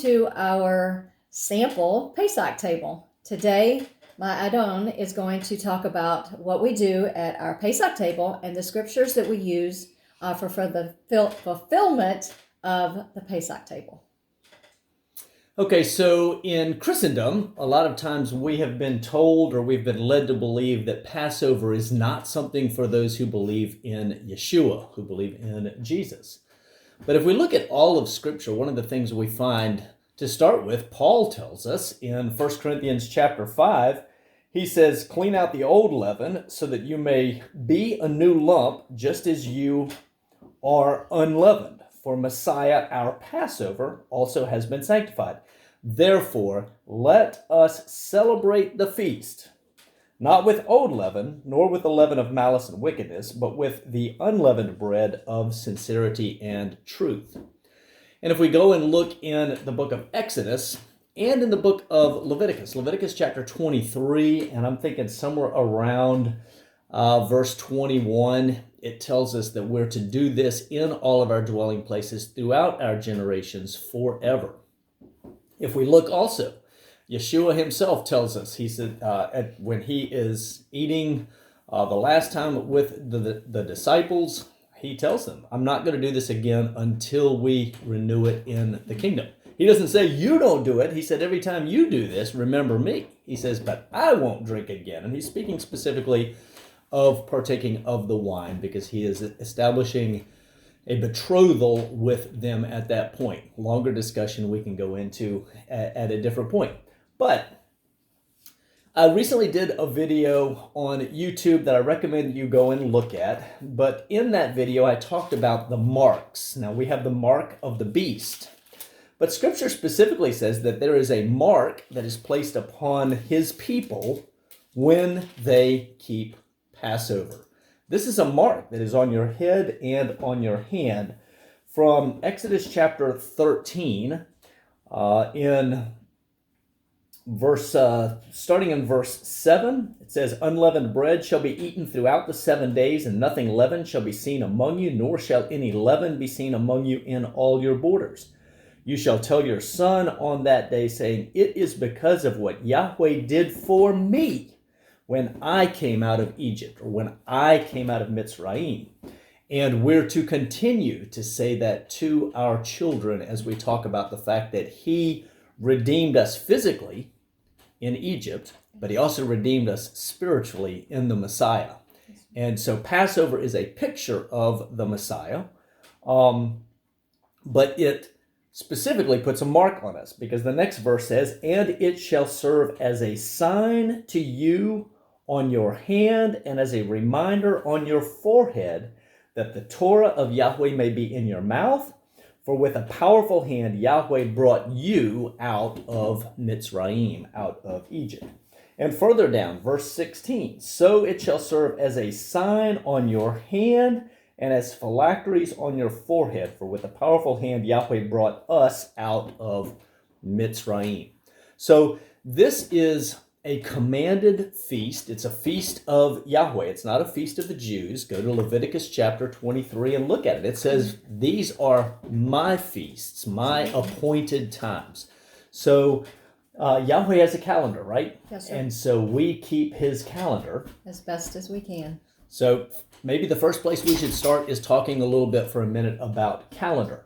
to our sample Pesach table. Today, my Adon is going to talk about what we do at our Pesach table and the scriptures that we use for the fulfillment of the Pesach table. Okay, so in Christendom, a lot of times we have been told or we've been led to believe that Passover is not something for those who believe in Yeshua, who believe in Jesus. But if we look at all of Scripture, one of the things we find to start with, Paul tells us in 1 Corinthians chapter 5, he says, clean out the old leaven so that you may be a new lump, just as you are unleavened. For Messiah, our Passover, also has been sanctified. Therefore, let us celebrate the feast, not with old leaven, nor with the leaven of malice and wickedness, but with the unleavened bread of sincerity and truth. And if we go and look in the book of Exodus and in the book of Leviticus chapter 23, and I'm thinking somewhere around verse 21, it tells us that we're to do this in all of our dwelling places throughout our generations forever. If we look also, Yeshua himself tells us, he said, when he is eating the last time with the disciples, he tells them, I'm not going to do this again until we renew it in the kingdom. He doesn't say, you don't do it. He said, every time you do this, remember me. He says, but I won't drink again. And he's speaking specifically of partaking of the wine because he is establishing a betrothal with them at that point. Longer discussion we can go into at a different point. But I recently did a video on YouTube that I recommend you go and look at. But in that video, I talked about the marks. Now, we have the mark of the beast. But Scripture specifically says that there is a mark that is placed upon his people when they keep Passover. This is a mark that is on your head and on your hand. From Exodus chapter 13, starting in verse 7, it says, unleavened bread shall be eaten throughout the 7 days, and nothing leavened shall be seen among you, nor shall any leaven be seen among you in all your borders. You shall tell your son on that day, saying, it is because of what Yahweh did for me when I came out of Egypt, or when I came out of Mitzrayim. And we're to continue to say that to our children as we talk about the fact that he redeemed us physically in Egypt, but he also redeemed us spiritually in the Messiah. And so Passover is a picture of the Messiah, but it specifically puts a mark on us because the next verse says, and it shall serve as a sign to you on your hand and as a reminder on your forehead that the Torah of Yahweh may be in your mouth. For with a powerful hand Yahweh brought you out of Mitzrayim, out of Egypt. And further down, verse 16, so it shall serve as a sign on your hand and as phylacteries on your forehead. For with a powerful hand Yahweh brought us out of Mitzrayim. So this is a commanded feast. It's a feast of Yahweh. It's not a feast of the Jews. Go to Leviticus chapter 23 and look at it. It says, these are my feasts, my appointed times. So Yahweh has a calendar, right? Yes, sir. And so we keep his calendar As best as we can. So maybe the first place we should start is talking a little bit for a minute about calendar.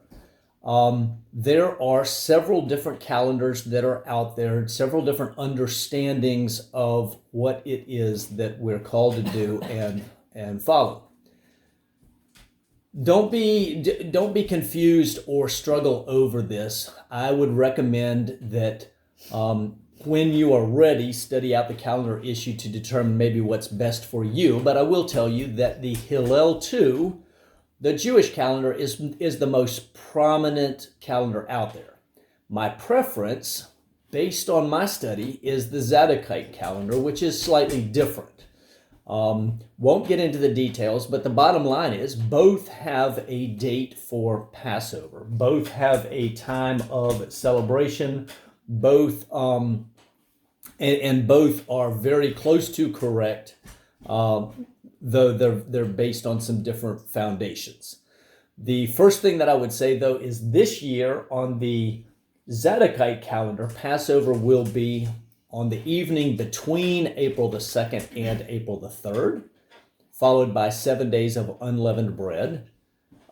There are several different calendars that are out there, several different understandings of what it is that we're called to do and follow. Don't be confused or struggle over this. I would recommend that when you are ready, study out the calendar issue to determine maybe what's best for you. But I will tell you that the Hillel 2, the Jewish calendar, is the most prominent calendar out there. My preference, based on my study, is the Zadokite calendar, which is slightly different. Won't get into the details, but the bottom line is both have a date for Passover. Both have a time of celebration. Both and both are very close to correct, though they're based on some different foundations. The first thing that I would say, though, is this year on the Zadokite calendar, Passover will be on the evening between April the 2nd and April the 3rd, followed by 7 days of unleavened bread.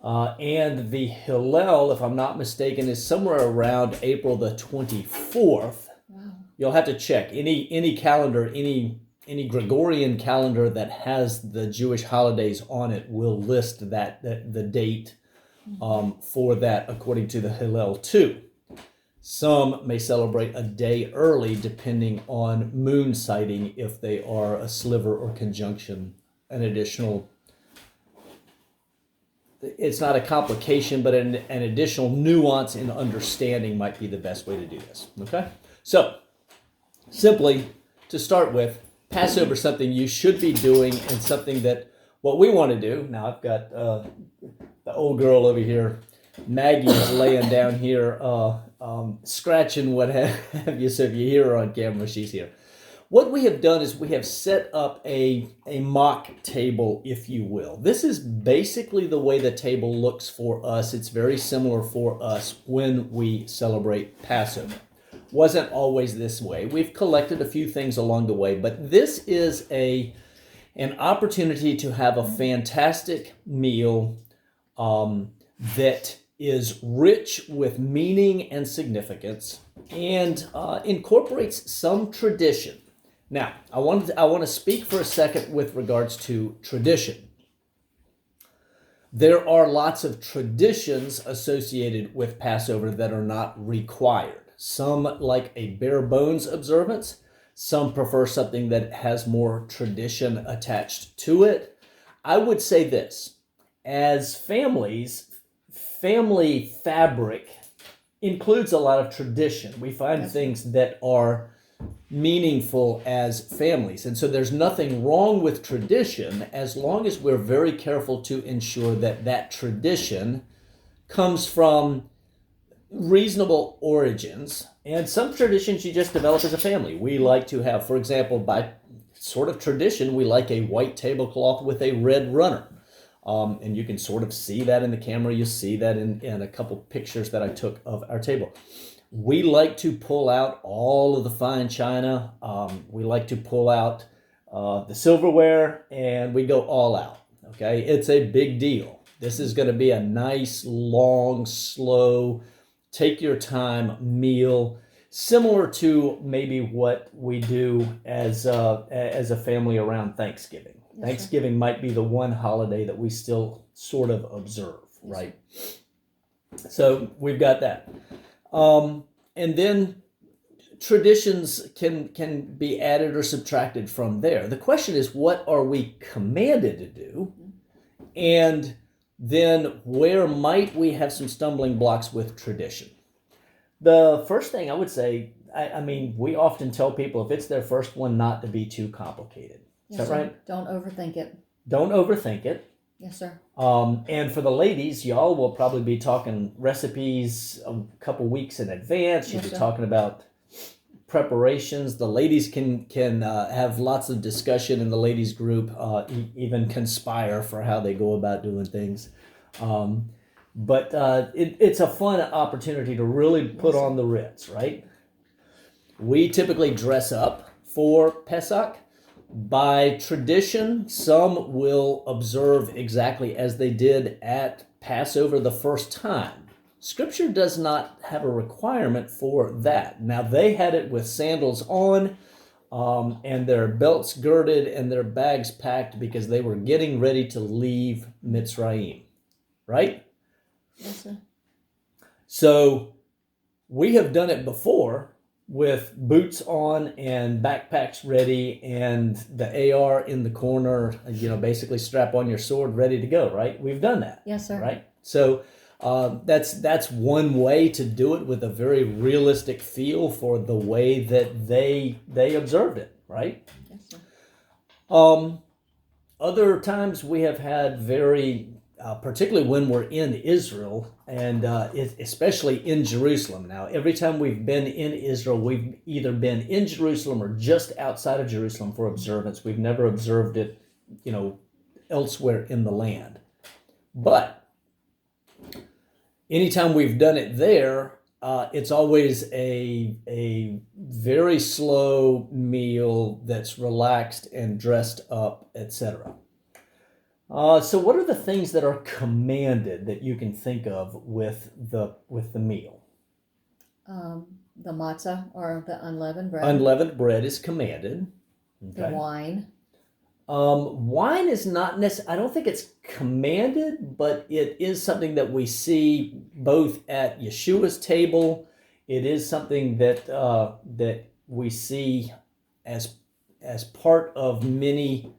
And the Hillel, if I'm not mistaken, is somewhere around April the 24th. Wow. You'll have to check. Any calendar, any Gregorian calendar that has the Jewish holidays on it will list the date for that according to the Hillel too. Some may celebrate a day early depending on moon sighting if they are a sliver or conjunction, an additional. It's not a complication, but an additional nuance in understanding might be the best way to do this. Okay? So, simply to start with, Passover is something you should be doing and something that what we want to do. Now, I've got the old girl over here, Maggie, is laying down here, scratching what have you. So if you hear her on camera, she's here. What we have done is we have set up a mock table, if you will. This is basically the way the table looks for us. It's very similar for us when we celebrate Passover. Wasn't always this way. We've collected a few things along the way, but this is an opportunity to have a fantastic meal that is rich with meaning and significance and incorporates some tradition. Now, I want to speak for a second with regards to tradition. There are lots of traditions associated with Passover that are not required. Some like a bare bones observance. Some prefer something that has more tradition attached to it. I would say this, as families, family fabric includes a lot of tradition. We find things that are meaningful as families. And so there's nothing wrong with tradition as long as we're very careful to ensure that that tradition comes from reasonable origins. And some traditions you just develop as a family. We like to have, for example, by sort of tradition, we like a white tablecloth with a red runner. And you can sort of see that in the camera. You see that in a couple pictures that I took of our table. We like to pull out all of the fine china. We like to pull out the silverware, and we go all out. Okay, it's a big deal. This is going to be a nice, long, slow, take your time meal, similar to maybe what we do as a family around Thanksgiving. Yes, Thanksgiving might be the one holiday that we still sort of observe, right? So we've got that. And then traditions can be added or subtracted from there. The question is, what are we commanded to do? And then where might we have some stumbling blocks with tradition? The first thing I would say, I mean, we often tell people if it's their first one not to be too complicated. Is that right? Don't overthink it. Don't overthink it. Yes, sir. And for the ladies, y'all will probably be talking recipes a couple weeks in advance. You'll be talking about preparations. The ladies can have lots of discussion in the ladies group, even conspire for how they go about doing things. But it's a fun opportunity to really put on the Ritz, right? We typically dress up for Pesach. By tradition, some will observe exactly as they did at Passover the first time. Scripture does not have a requirement for that. Now, they had it with sandals on and their belts girded and their bags packed because they were getting ready to leave Mitzrayim, right? Yes, sir. So we have done it before with boots on and backpacks ready and the AR in the corner, basically strap on your sword ready to go, right? We've done that. Yes, sir. Right? So that's one way to do it with a very realistic feel for the way that they observed it, right? Yes, sir. Other times we have had very particularly when we're in Israel and especially in Jerusalem. Now, every time we've been in Israel, we've either been in Jerusalem or just outside of Jerusalem for observance. We've never observed it, elsewhere in the land. But anytime we've done it there, it's always a very slow meal that's relaxed and dressed up, etc. So what are the things that are commanded that you can think of with the meal? The matzah, or the unleavened bread. Unleavened bread is commanded. The wine. Wine is not necessarily, I don't think it's commanded, but it is something that we see both at Yeshua's table. It is something that that we see as part of many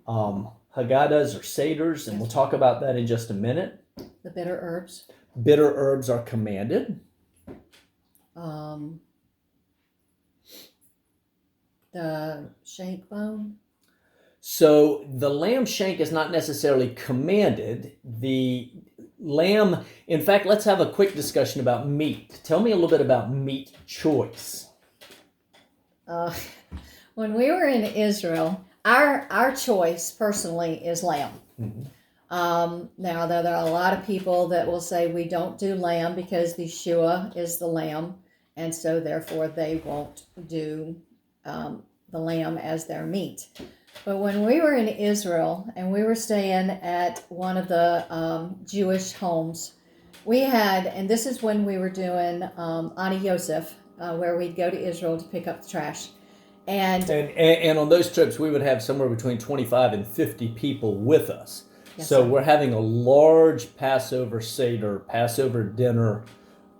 Haggadahs or Seders, and we'll talk about that in just a minute. The bitter herbs. Bitter herbs are commanded. The shank bone. So the lamb shank is not necessarily commanded. The lamb, in fact, let's have a quick discussion about meat. Tell me a little bit about meat choice. When we were in Israel, our choice personally is lamb. Mm-hmm. Now, there are a lot of people that will say we don't do lamb because Yeshua is the lamb, and so therefore they won't do the lamb as their meat. But when we were in Israel and we were staying at one of the Jewish homes, we had, and this is when we were doing Ani Yosef, where we'd go to Israel to pick up the trash. And on those trips, we would have somewhere between 25 and 50 people with us. Yes, so sir. We're having a large Passover Seder, Passover dinner,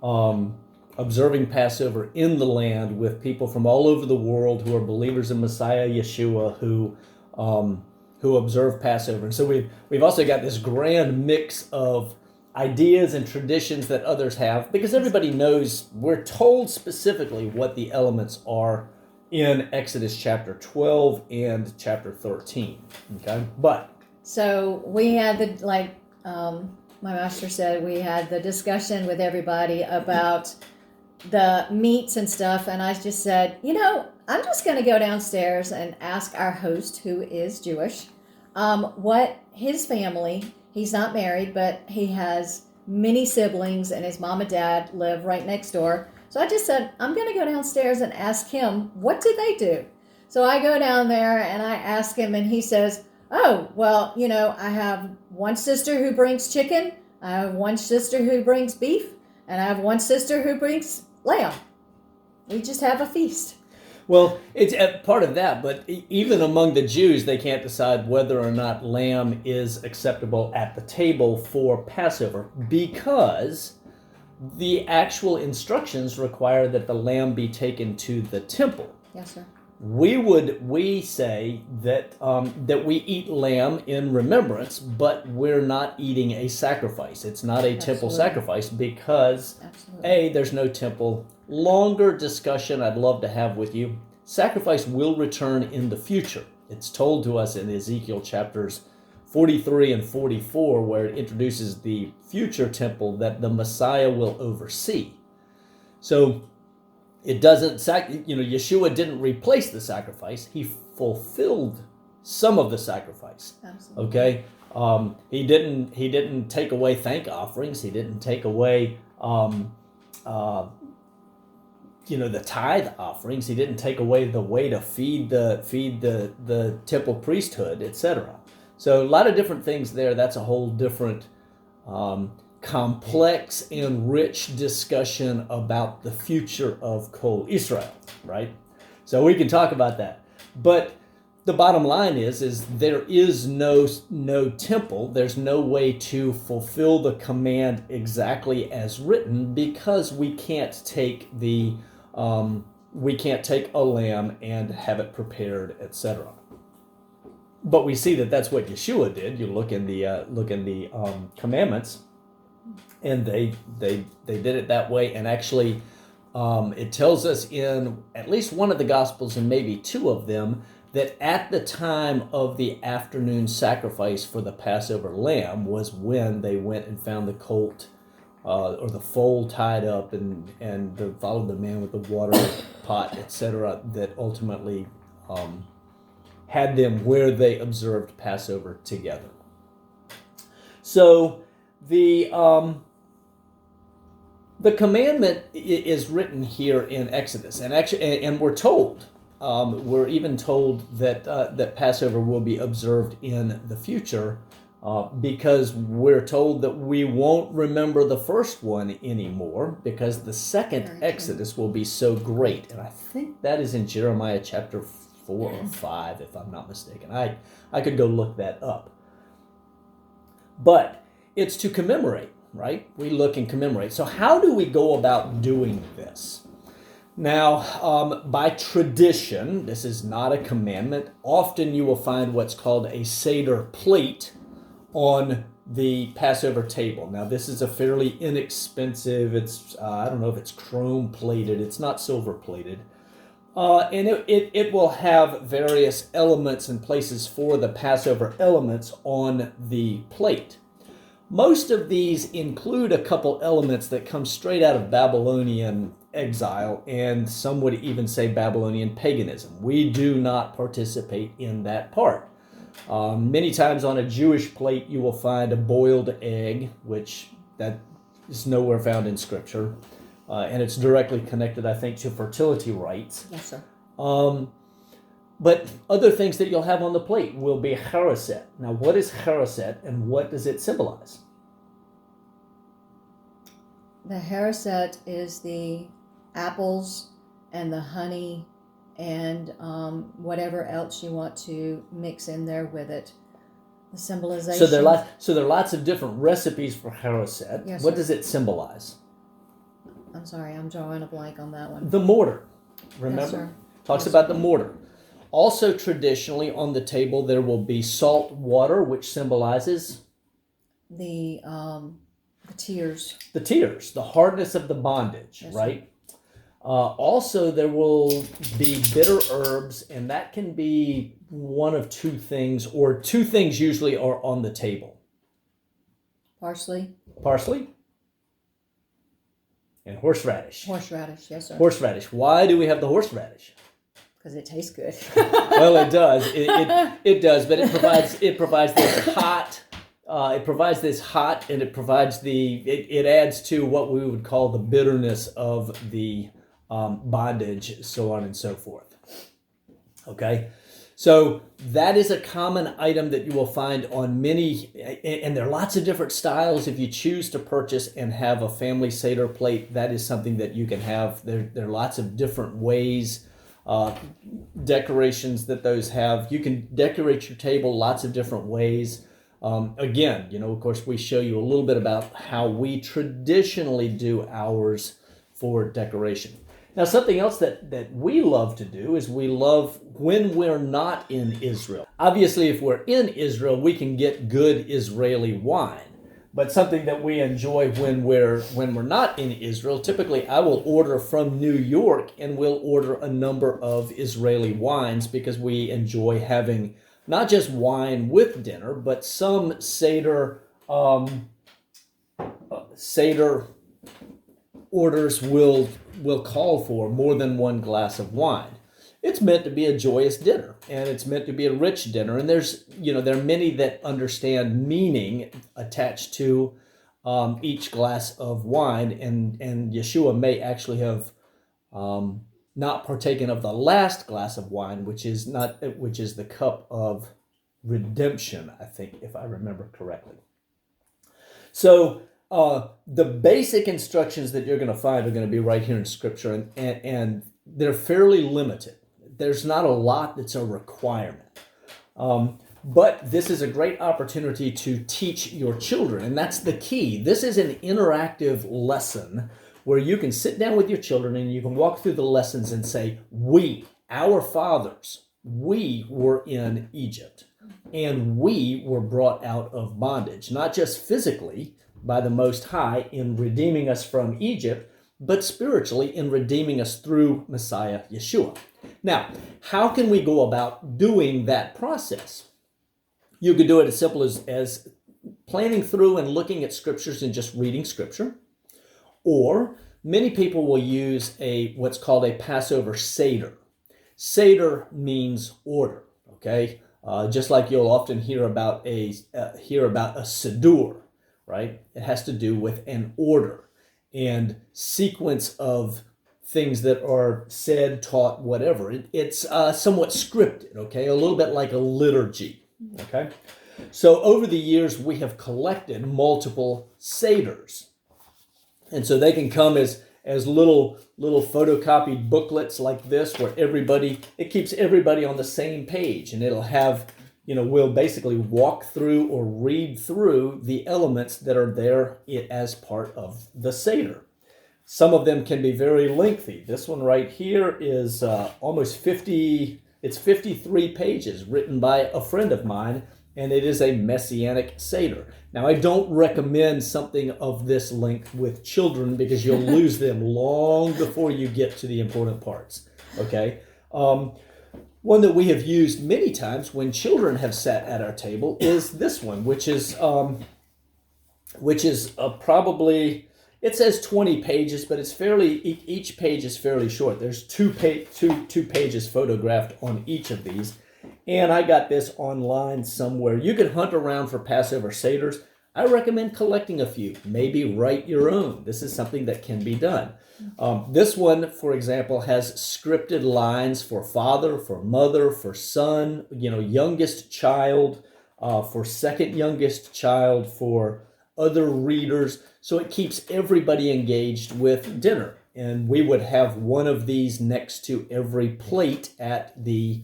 observing Passover in the land with people from all over the world who are believers in Messiah Yeshua, who observe Passover. And so we've also got this grand mix of ideas and traditions that others have, because everybody knows we're told specifically what the elements are in Exodus chapter 12 and chapter 13. Okay, but so we had the, like my master said, we had the discussion with everybody about the meats and stuff, and I just said, I'm just going to go downstairs and ask our host, who is Jewish, what his family, he's not married, but he has many siblings, and his mom and dad live right next door. So I just said, I'm going to go downstairs and ask him, what did they do? So I go down there and I ask him, and he says, oh, well, I have one sister who brings chicken, I have one sister who brings beef, and I have one sister who brings lamb. We just have a feast. Well, it's part of that, but even among the Jews, they can't decide whether or not lamb is acceptable at the table for Passover, because the actual instructions require that the lamb be taken to the temple. Yes, sir. We say that that we eat lamb in remembrance, but we're not eating a sacrifice. It's not a temple sacrifice because A, there's no temple. Longer discussion I'd love to have with you. Sacrifice will return in the future. It's told to us in Ezekiel chapters 43 and 44, where it introduces the future temple that the Messiah will oversee. So it doesn't, Yeshua didn't replace the sacrifice. He fulfilled some of the sacrifice. Absolutely. Okay? He didn't take away thank offerings. He didn't take away the tithe offerings. He didn't take away the way to feed the temple priesthood, etc. So a lot of different things there. That's a whole different complex and rich discussion about the future of Kol Israel, right? So we can talk about that. But the bottom line is there is no temple. There's no way to fulfill the command exactly as written, because we can't take a lamb and have it prepared, etc. But we see that that's what Yeshua did. You look in the commandments, and they did it that way. And actually, it tells us in at least one of the Gospels, and maybe two of them, that at the time of the afternoon sacrifice for the Passover lamb was when they went and found the colt or the foal tied up, and followed the man with the water pot, etc., that ultimately had them where they observed Passover together. So the The commandment is written here in Exodus, and actually, and we're told, we're even told that that Passover will be observed in the future, because we're told that we won't remember the first one anymore because the second Exodus will be so great. And I think that is in Jeremiah chapter 4 or 5, if I'm not mistaken. I could go look that up. But it's to commemorate, right? We look and commemorate. So how do we go about doing this? Now, by tradition, this is not a commandment. Often you will find what's called a Seder Plate on the Passover table. Now, this is a fairly inexpensive, it's, I don't know if it's chrome plated, it's not silver plated. And it will have various elements and places for the Passover elements on the plate. Most of these include a couple elements that come straight out of Babylonian exile, and some would even say Babylonian paganism. We do not participate in that part. Many times on a Jewish plate you will find a boiled egg, which that is nowhere found in Scripture, and it's directly connected, I think, to fertility rites. Yes, sir. But other things that you'll have on the plate will be haroset. Now, what is haroset and what does it symbolize? The haroset is the apples and the honey and whatever else you want to mix in there with it. The symbolization. So there are lots of different recipes for haroset. Yes, what sir. does it symbolize? I'm sorry, I'm drawing a blank on that one. The mortar. Remember? Yes, sir. Talks Yes, about sir. the mortar. Also, traditionally on the table there will be salt water, which symbolizes The tears. the tears, the hardness of the bondage, Yes, right? Also, there will be bitter herbs, and that can be one of two things, or two things usually are on the table. Parsley. Parsley and horseradish. Horseradish, yes, sir. Horseradish. Why do we have the horseradish? Because it tastes good. Well, it does. It does, but it provides this hot. It provides this hot, and it provides it adds to what we would call the bitterness of the bondage, so on and so forth. Okay, so that is a common item that you will find on many, and there are lots of different styles. If you choose to purchase and have a family Seder plate, that is something that you can have. There are lots of different ways. Decorations that those have. You can decorate your table lots of different ways. Again, of course, we show you a little bit about how we traditionally do ours for decoration. Now, something else that we love to do is we love when we're not in Israel. Obviously, if we're in Israel, we can get good Israeli wine. But something that we enjoy when we're not in Israel, typically I will order from New York and we'll order a number of Israeli wines because we enjoy having not just wine with dinner, but some Seder orders will call for more than one glass of wine. It's meant to be a joyous dinner, and it's meant to be a rich dinner. And there are many that understand meaning attached to each glass of wine, and Yeshua may actually have not partaken of the last glass of wine, which is the cup of redemption, I think, if I remember correctly. So the basic instructions that you're going to find are going to be right here in Scripture, and they're fairly limited. There's not a lot that's a requirement. But this is a great opportunity to teach your children, and that's the key. This is an interactive lesson where you can sit down with your children and you can walk through the lessons and say, our fathers, we were in Egypt, and we were brought out of bondage, not just physically by the Most High in redeeming us from Egypt, but spiritually in redeeming us through Messiah Yeshua. Now, how can we go about doing that process? You could do it as simple as planning through and looking at scriptures and just reading scripture. Or many people will use what's called a Passover Seder. Seder means order, okay? Just like you'll often hear about a Siddur, right? It has to do with an order. and sequence of things that are said, taught, whatever. It's somewhat scripted, okay? A little bit like a liturgy, okay? So over the years, we have collected multiple Seders. And so they can come as little photocopied booklets like this, where it keeps everybody on the same page, and it'll have, we'll basically walk through or read through the elements that are there as part of the Seder. Some of them can be very lengthy. This one right here is almost 50, it's 53 pages, written by a friend of mine, and it is a Messianic Seder. Now, I don't recommend something of this length with children because you'll lose them long before you get to the important parts, okay? One that we have used many times when children have sat at our table is this one, which is probably, it says 20 pages, but it's each page is fairly short. There's two pages photographed on each of these. And I got this online somewhere. You can hunt around for Passover Seders. I recommend collecting a few. Maybe write your own. This is something that can be done. This one, for example, has scripted lines for father, for mother, for son, youngest child, for second youngest child, for other readers. So it keeps everybody engaged with dinner. And we would have one of these next to every plate at the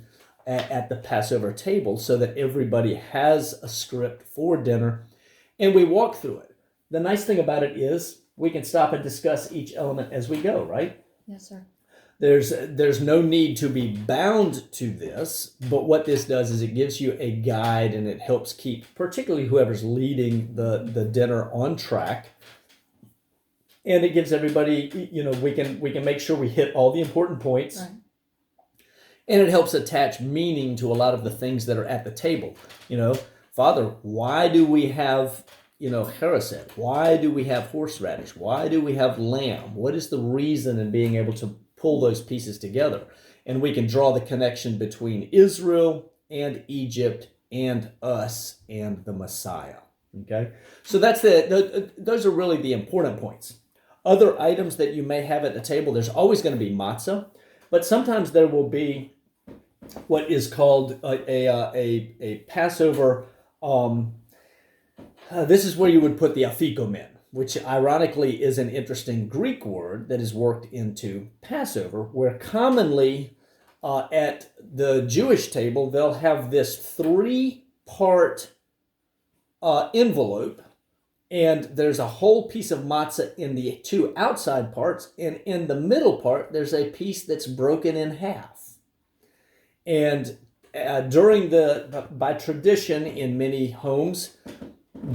Passover table so that everybody has a script for dinner, and we walk through it. The nice thing about it is we can stop and discuss each element as we go, right? Yes, sir. There's no need to be bound to this, but what this does is it gives you a guide, and it helps keep, particularly whoever's leading the dinner, on track. And it gives everybody, we can make sure we hit all the important points. Right. And it helps attach meaning to a lot of the things that are at the table. Father, why do we have, haricot? Why do we have horseradish? Why do we have lamb? What is the reason in being able to pull those pieces together? And we can draw the connection between Israel and Egypt and us and the Messiah. Okay? So those are really the important points. Other items that you may have at the table, there's always going to be matzah, but sometimes there will be what is called a Passover. This is where you would put the afikomen, which ironically is an interesting Greek word that is worked into Passover, where commonly at the Jewish table, they'll have this 3-part envelope, and there's a whole piece of matzah in the 2 outside parts, and in the middle part, there's a piece that's broken in half. And by tradition in many homes,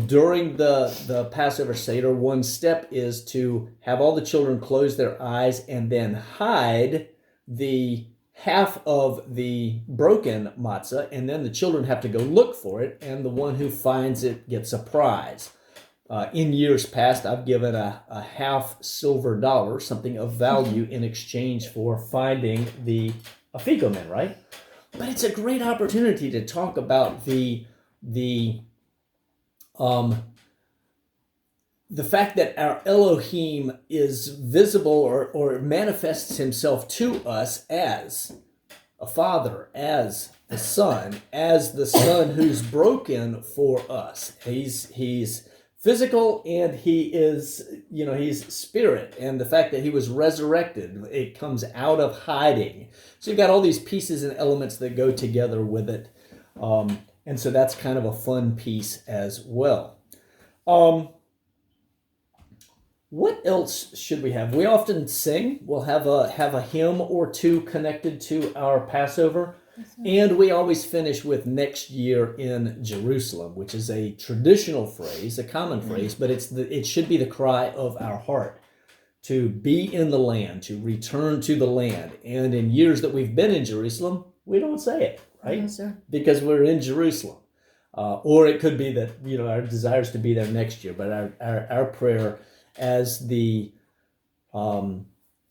during the Passover Seder, one step is to have all the children close their eyes and then hide the half of the broken matzah, and then the children have to go look for it, and the one who finds it gets a prize. In years past, I've given a half silver dollar, something of value, in exchange for finding the afikomen, right? But it's a great opportunity to talk about the fact that our Elohim is visible or manifests himself to us as a father, as the son who's broken for us. He's physical, and he is, he's spirit. And the fact that he was resurrected, it comes out of hiding. So you've got all these pieces and elements that go together with it. And so that's kind of a fun piece as well. What else should we have? We often sing. We'll have a hymn or two connected to our Passover. And we always finish with "next year in Jerusalem," which is a traditional phrase, a common phrase, but it should be the cry of our heart to be in the land, to return to the land. And in years that we've been in Jerusalem, we don't say it, right? Yes, sir. Because we're in Jerusalem. Or it could be that, our desire is to be there next year. But our prayer, as the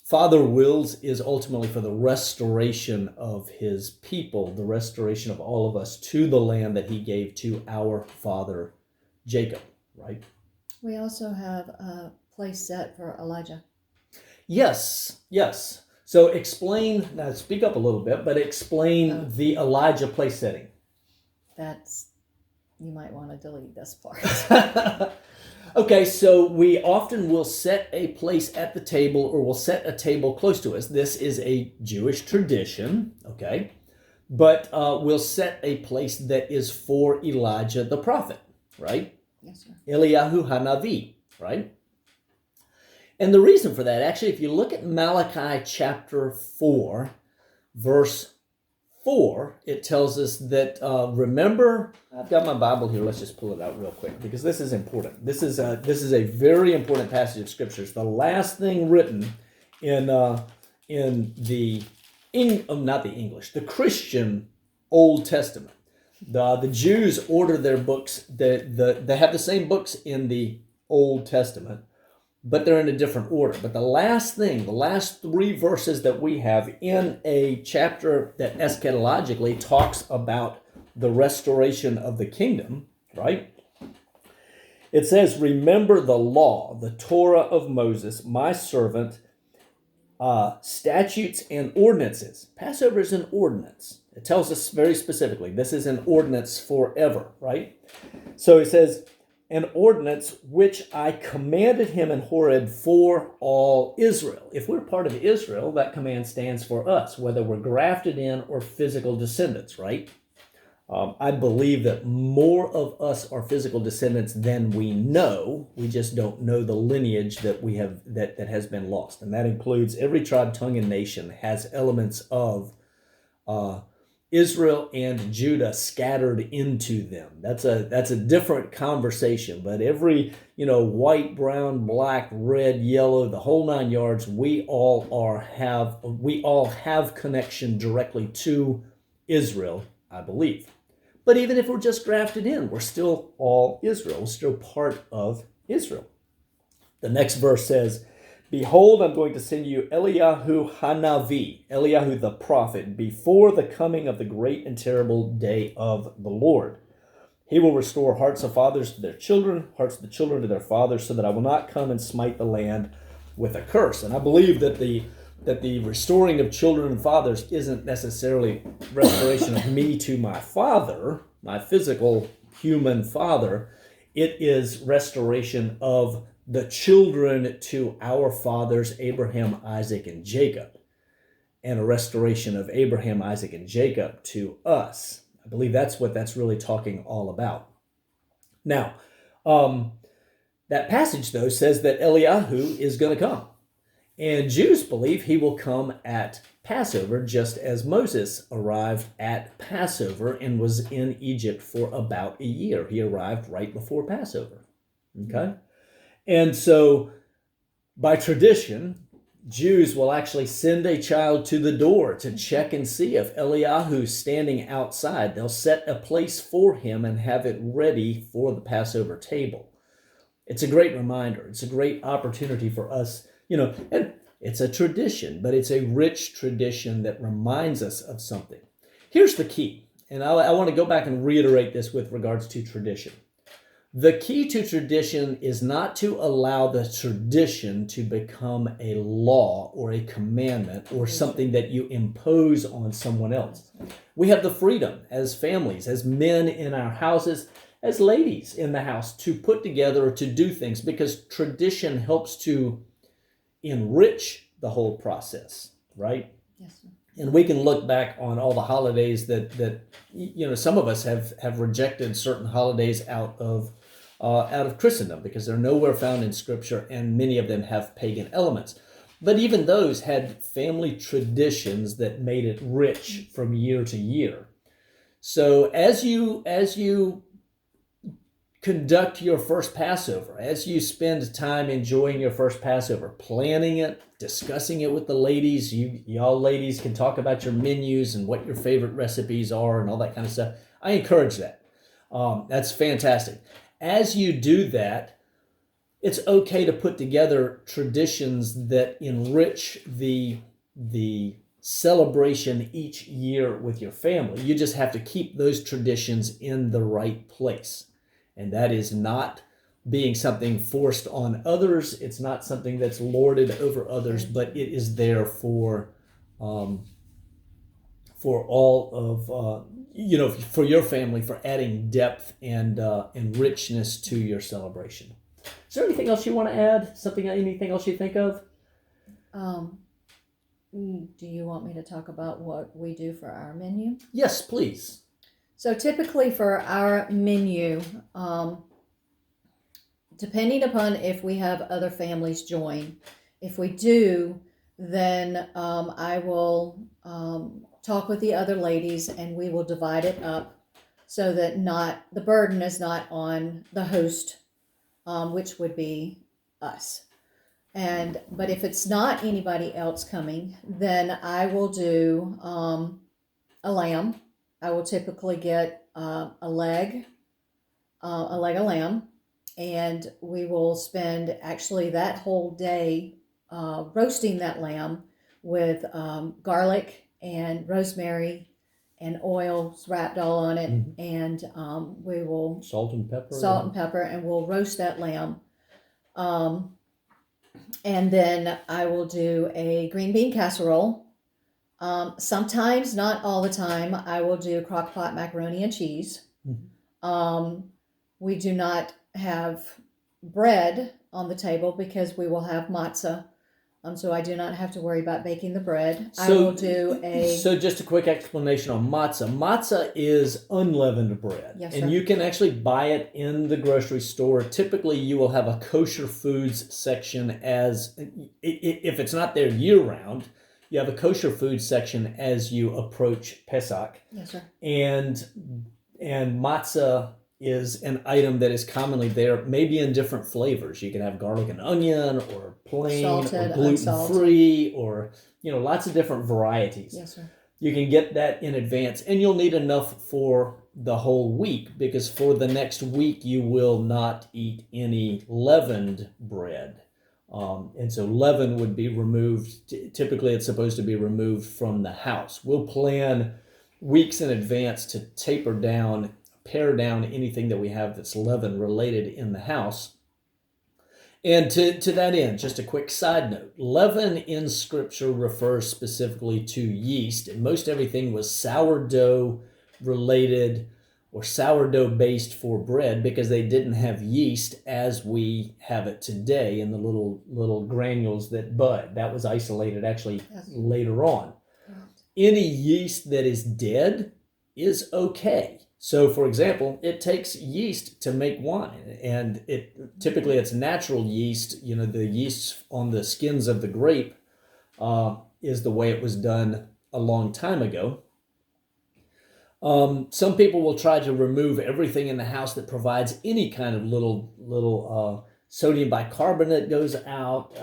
Father wills, is ultimately for the restoration of his people, the restoration of all of us to the land that he gave to our father Jacob, right? We also have place set for Elijah? Yes. So explain, now speak up a little bit, but explain the Elijah place setting. You might want to delete this part. Okay, so we often will set a place at the table, or we'll set a table close to us. This is a Jewish tradition, okay? But we'll set a place that is for Elijah the prophet, right? Yes, sir. Eliyahu Hanavi, right? And the reason for that, actually, if you look at Malachi chapter 4, verse 4, it tells us that, remember, I've got my Bible here, let's just pull it out real quick, because this is important. This is a very important passage of Scripture. It's the last thing written in the Christian Old Testament. The Jews order their books, they have the same books in the Old Testament, but they're in a different order. But the last 3 verses that we have in a chapter that eschatologically talks about the restoration of the kingdom, right? It says, remember the law, the Torah of Moses, my servant, statutes and ordinances. Passover is an ordinance. It tells us very specifically, this is an ordinance forever, right? So it says, an ordinance which I commanded him in Horeb for all Israel. If we're part of Israel, that command stands for us, whether we're grafted in or physical descendants, right? I believe that more of us are physical descendants than we know. We just don't know the lineage that we have that has been lost. And that includes every tribe, tongue, and nation has elements of Israel and Judah scattered into them. That's a different conversation. But every, white, brown, black, red, yellow, the whole 9 yards, we all have connection directly to Israel, I believe. But even if we're just grafted in, we're still all Israel. We're still part of Israel. The next verse says, behold, I'm going to send you Eliyahu Hanavi, Eliyahu the prophet, before the coming of the great and terrible day of the Lord. He will restore hearts of fathers to their children, hearts of the children to their fathers, so that I will not come and smite the land with a curse. And I believe that the restoring of children and fathers isn't necessarily restoration of me to my father, my physical human father. It is restoration of the children to our fathers, Abraham, Isaac, and Jacob, and a restoration of Abraham, Isaac, and Jacob to us. I believe that's what that's really talking all about. Now, that passage, though, says that Eliyahu is going to come. And Jews believe he will come at Passover, just as Moses arrived at Passover and was in Egypt for about a year. He arrived right before Passover. Okay? And so, by tradition, Jews will actually send a child to the door to check and see if Eliyahu's standing outside. They'll set a place for him and have it ready for the Passover table. It's a great reminder. It's a great opportunity for us, and it's a tradition, but it's a rich tradition that reminds us of something. Here's the key, and I want to go back and reiterate this with regards to tradition. The key to tradition is not to allow the tradition to become a law or a commandment or something that you impose on someone else. We have the freedom as families, as men in our houses, as ladies in the house, to put together or to do things, because tradition helps to enrich the whole process, right? Yes, sir. And we can look back on all the holidays that some of us have rejected certain holidays out of Christendom because they're nowhere found in Scripture, and many of them have pagan elements. But even those had family traditions that made it rich from year to year. So as you conduct your first Passover, as you spend time enjoying your first Passover, planning it, discussing it with the ladies, y'all ladies can talk about your menus and what your favorite recipes are and all that kind of stuff. I encourage that. That's fantastic. As you do that, it's okay to put together traditions that enrich the celebration each year with your family. You just have to keep those traditions in the right place. And that is not being something forced on others. It's not something that's lorded over others, but it is there for all of for your family, for adding depth and richness to your celebration. Is there anything else you want to add? Anything else you think of? Do you want me to talk about what we do for our menu? Yes, please. So typically for our menu, depending upon if we have other families join, if we do, then I will talk with the other ladies and we will divide it up so that the burden is not on the host, which would be us. But if it's not anybody else coming, then I will do a lamb. I will typically get a leg of lamb, and we will spend actually that whole day roasting that lamb with garlic and rosemary and oils wrapped all on it, and we will salt and pepper, and we'll roast that lamb. And then I will do a green bean casserole. Sometimes, not all the time, I will do crock pot macaroni and cheese. We do not have bread on the table because we will have matzah. So I do not have to worry about baking the bread. So just a quick explanation on matzah. Matzah is unleavened bread. Yes, and sir. You can actually buy it in the grocery store. Typically, you will have a kosher foods section if it's not there year-round, you have a kosher food section as you approach Pesach. Yes, sir. And matzah is an item that is commonly there, maybe in different flavors. You can have garlic and onion, or plain, salted, or gluten-free, or lots of different varieties. Yes, sir. You can get that in advance, and you'll need enough for the whole week, because for the next week you will not eat any leavened bread. And so leaven would be removed. Typically, it's supposed to be removed from the house. We'll plan weeks in advance to pare down anything that we have that's leaven related in the house. And to that end, just a quick side note, leaven in Scripture refers specifically to yeast, and most everything was sourdough related or sourdough based for bread, because they didn't have yeast as we have it today in the little granules that bud. That was isolated actually later on. Any yeast that is dead is okay. So, for example, it takes yeast to make wine, and typically it's natural yeast. The yeast on the skins of the grape is the way it was done a long time ago. Some people will try to remove everything in the house that provides any kind of little sodium bicarbonate goes out.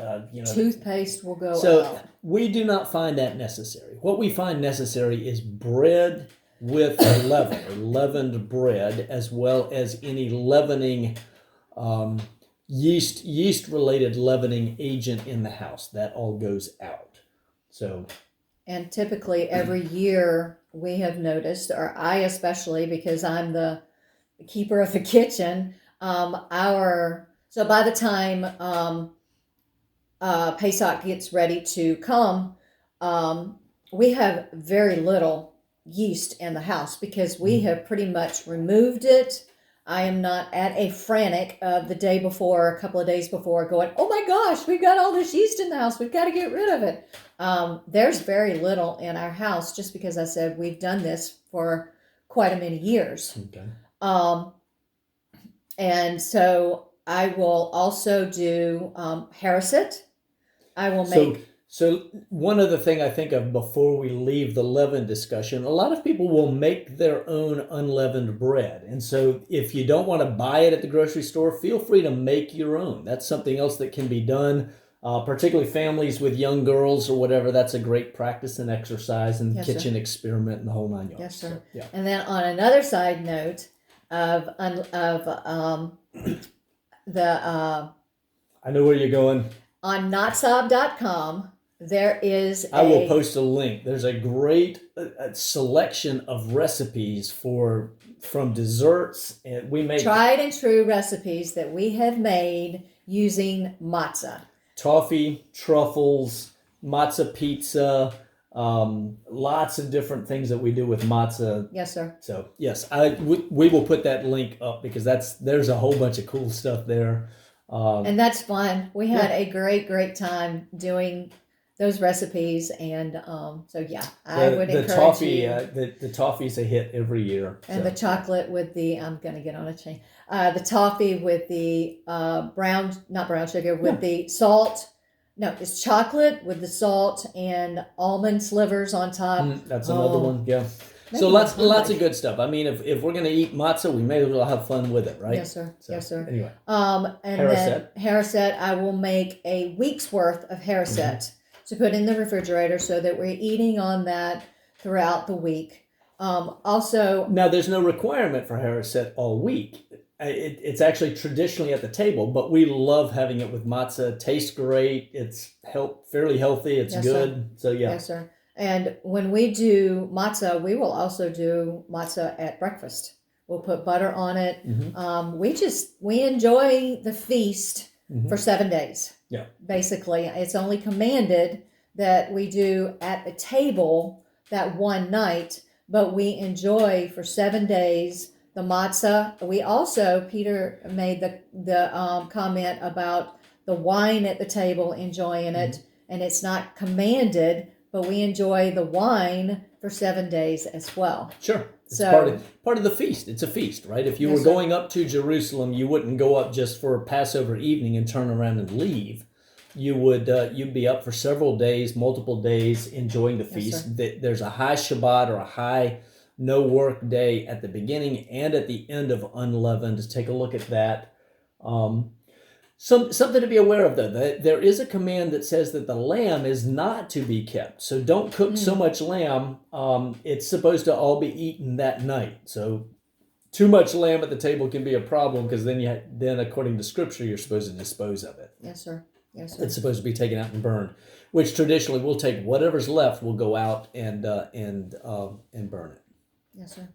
Toothpaste will go out. So we do not find that necessary. What we find necessary is bread with leaven, or leavened bread, as well as any leavening yeast-related leavening agent in the house. That all goes out. And typically every year we have noticed, or I especially, because I'm the keeper of the kitchen, so by the time Pesach gets ready to come, we have very little yeast in the house because we have pretty much removed it. I am not at a frantic of the day before, a couple of days before, going, oh my gosh, we've got all this yeast in the house, we've got to get rid of it. There's very little in our house, just because I said we've done this for quite a many years. Okay. And so I will also do haricot. I will make... So one other thing I think of before we leave the leaven discussion, a lot of people will make their own unleavened bread. And so if you don't want to buy it at the grocery store, feel free to make your own. That's something else that can be done, particularly families with young girls or whatever. That's a great practice and exercise and kitchen experiment and the whole 9 yards. Yes, sir. So, yeah. And then on another side note I know where you're going. On notsob.com, there is I will post a link. There's a great selection of recipes from desserts, and we make tried and true recipes that we have made using matzah. Toffee, truffles, matzah pizza, lots of different things that we do with matzah. Yes, sir. So yes, we will put that link up because there's a whole bunch of cool stuff there. And that's fun. We had a great time doing those recipes, and I would encourage you. The toffee's a hit every year. And the chocolate with I'm going to get on a chain. The toffee with the not brown sugar, with the salt. No, it's chocolate with the salt and almond slivers on top. That's another one, yeah. So lots of good stuff. I mean, if we're going to eat matzah, we may as well have fun with it, right? Yes, sir. So, yes, sir. Anyway. And then haricet, I will make a week's worth of haricet to put in the refrigerator so that we're eating on that throughout the week. Also, now there's no requirement for haricet all week. It's actually traditionally at the table, but we love having it with matzah. It tastes great. It's fairly healthy. It's good. Sir. So yeah. Yes, sir. And when we do matzah, we will also do matzah at breakfast. We'll put butter on it. We enjoy the feast for 7 days. Yeah. Basically, it's only commanded that we do at the table that one night, but we enjoy for 7 days the matzah. We also, Peter made the comment about the wine at the table, enjoying it, and it's not commanded, but we enjoy the wine for 7 days as well. Sure. It's part of the feast. It's a feast, right? If you were going up to Jerusalem, you wouldn't go up just for Passover evening and turn around and leave. You'd be up for several days, multiple days, enjoying the feast. There's a high Shabbat or a high no work day at the beginning and at the end of unleavened. Take a look at that. Something to be aware of, though. There is a command that says that the lamb is not to be kept. So don't cook so much lamb. It's supposed to all be eaten that night. So too much lamb at the table can be a problem because then according to Scripture, you're supposed to dispose of it. Yes, sir. Yes, sir. It's supposed to be taken out and burned, which traditionally we'll take whatever's left. We'll go out and burn it. Yes, sir.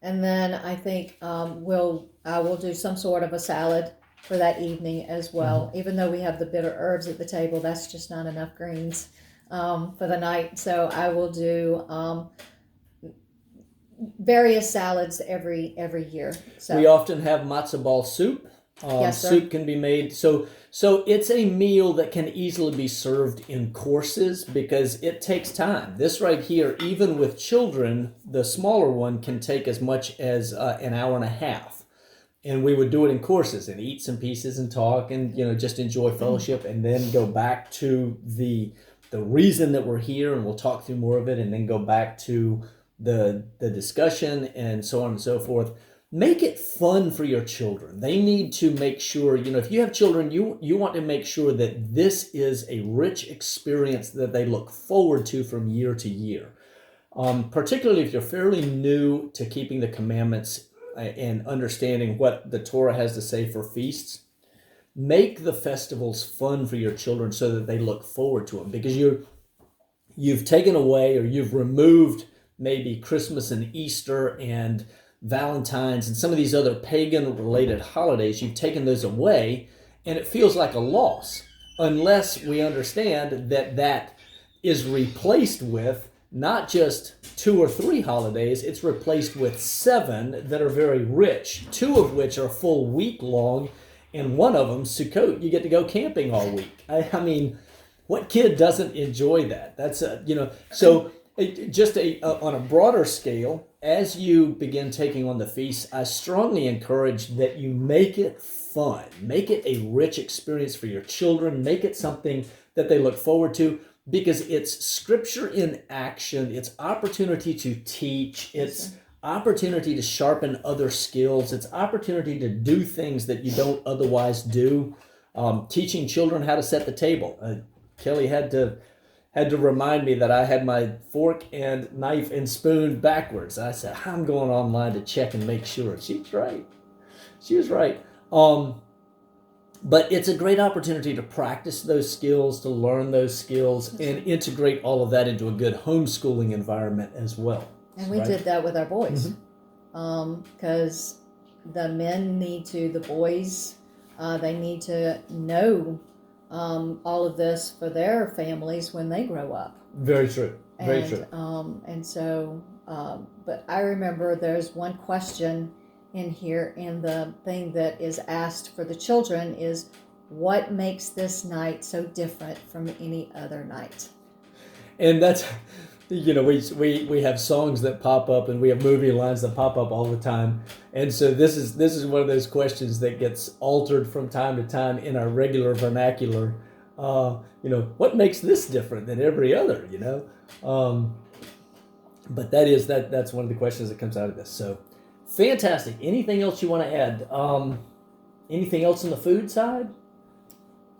And then I think I will do some sort of a salad for that evening as well. Even though we have the bitter herbs at the table, that's just not enough greens for the night. So I will do various salads every year. So we often have matzo ball soup. Yes, sir. Soup can be made. So it's a meal that can easily be served in courses because it takes time. This right here, even with children, the smaller one can take as much as an hour and a half. And we would do it in courses and eat some pieces and talk and, just enjoy fellowship and then go back to the reason that we're here, and we'll talk through more of it, and then go back to the discussion and so on and so forth. Make it fun for your children. They need to make sure, if you have children, you want to make sure that this is a rich experience that they look forward to from year to year. Particularly if you're fairly new to keeping the commandments and understanding what the Torah has to say for feasts, make the festivals fun for your children so that they look forward to them. Because you've taken away or you've removed maybe Christmas and Easter and Valentine's and some of these other pagan-related holidays, you've taken those away, and it feels like a loss unless we understand that is replaced with not just 2 or 3 holidays, it's replaced with 7 that are very rich, 2 of which are full week long, and one of them, Sukkot, you get to go camping all week. I mean, what kid doesn't enjoy that? That's so just on a broader scale, as you begin taking on the feast, I strongly encourage that you make it fun. Make it a rich experience for your children. Make it something that they look forward to because it's Scripture in action. It's opportunity to teach. It's opportunity to sharpen other skills. It's opportunity to do things that you don't otherwise do. Teaching children how to set the table. Kelly had to remind me that I had my fork and knife and spoon backwards. I said, I'm going online to check and make sure. She was right. But it's a great opportunity to practice those skills, to learn those skills, and integrate all of that into a good homeschooling environment as well. And we did that with our boys. Because the boys, they need to know all of this for their families when they grow up. Very true. Very true. But I remember there's one question in here, and the thing that is asked for the children is, what makes this night so different from any other night? And that's, we have songs that pop up, and we have movie lines that pop up all the time. And so this is one of those questions that gets altered from time to time in our regular vernacular. What makes this different than every other? But that's one of the questions that comes out of this. So fantastic. Anything else you want to add? Anything else on the food side?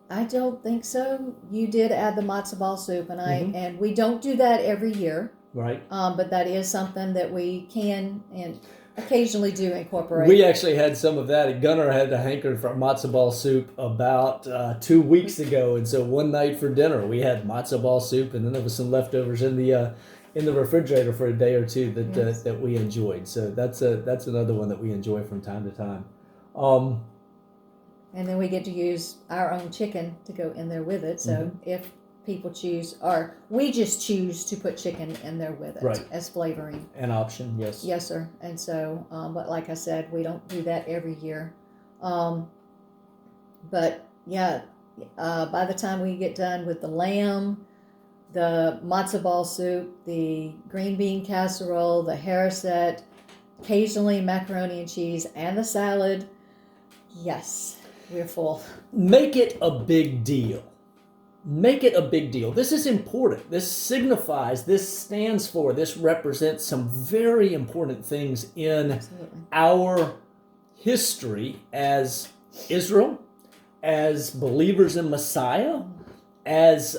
I don't think so. You did add the matzo ball soup, and we don't do that every year. Right. But that is something that we can and occasionally do incorporate. We actually had some of that. Gunnar had a hanker for matzo ball soup about 2 weeks ago, and so one night for dinner we had matzo ball soup, and then there was some leftovers in the refrigerator for a day or two that we enjoyed. So that's another one that we enjoy from time to time. And then we get to use our own chicken to go in there with it. So if people choose, or we just choose to put chicken in there with it as flavoring. An option, yes. Yes, sir. And so, but like I said, we don't do that every year. But yeah, by the time we get done with the lamb, the matzo ball soup, the green bean casserole, the haricot, occasionally macaroni and cheese, and the salad, yes, we're full. Make it a big deal. Make it a big deal. This is important. This signifies, this stands for, this represents some very important things in our history as Israel, as believers in Messiah, as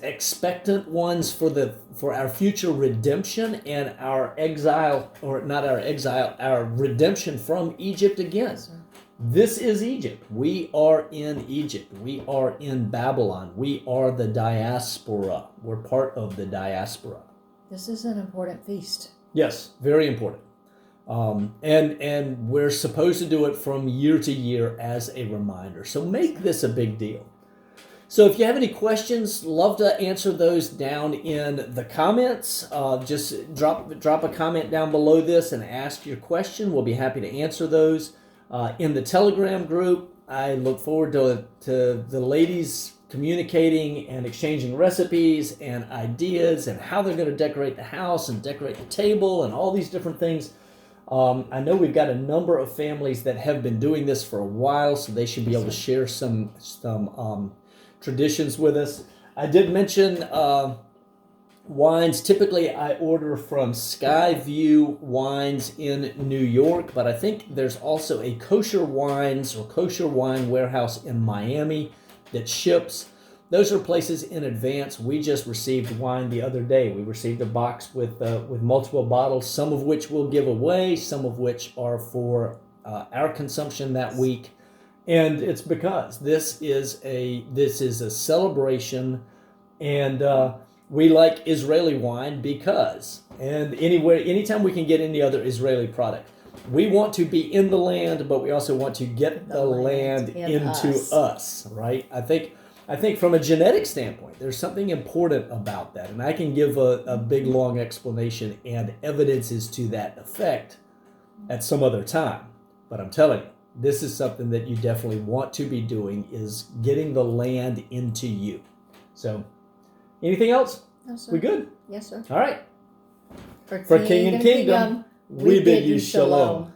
expectant ones for our future redemption and our exile, or not our exile, our redemption from Egypt again. This is Egypt. We are in Egypt. We are in Babylon. We are the diaspora. We're part of the diaspora. This is an important feast. Yes, very important. And we're supposed to do it from year to year as a reminder. So make this a big deal. So if you have any questions, love to answer those down in the comments. Just drop a comment down below this and ask your question. We'll be happy to answer those. In the Telegram group, I look forward to the ladies communicating and exchanging recipes and ideas and how they're going to decorate the house and decorate the table and all these different things. I know we've got a number of families that have been doing this for a while, so they should be able to share some traditions with us. I did mention wines. Typically, I order from Skyview Wines in New York, but I think there's also a kosher wines or kosher wine warehouse in Miami that ships. Those are places in advance. We just received wine the other day. We received a box with multiple bottles, some of which we'll give away, some of which are for our consumption that week. And it's because this is a celebration, and we like Israeli wine because, and anytime we can get any other Israeli product, we want to be in the land, but we also want to get the land into us, right? I think from a genetic standpoint, there's something important about that, and I can give a big long explanation and evidences to that effect at some other time. But I'm telling you, this is something that you definitely want to be doing, is getting the land into you. So, anything else? No, sir. We good? Yes, sir. All right. For King and Kingdom, we bid you shalom.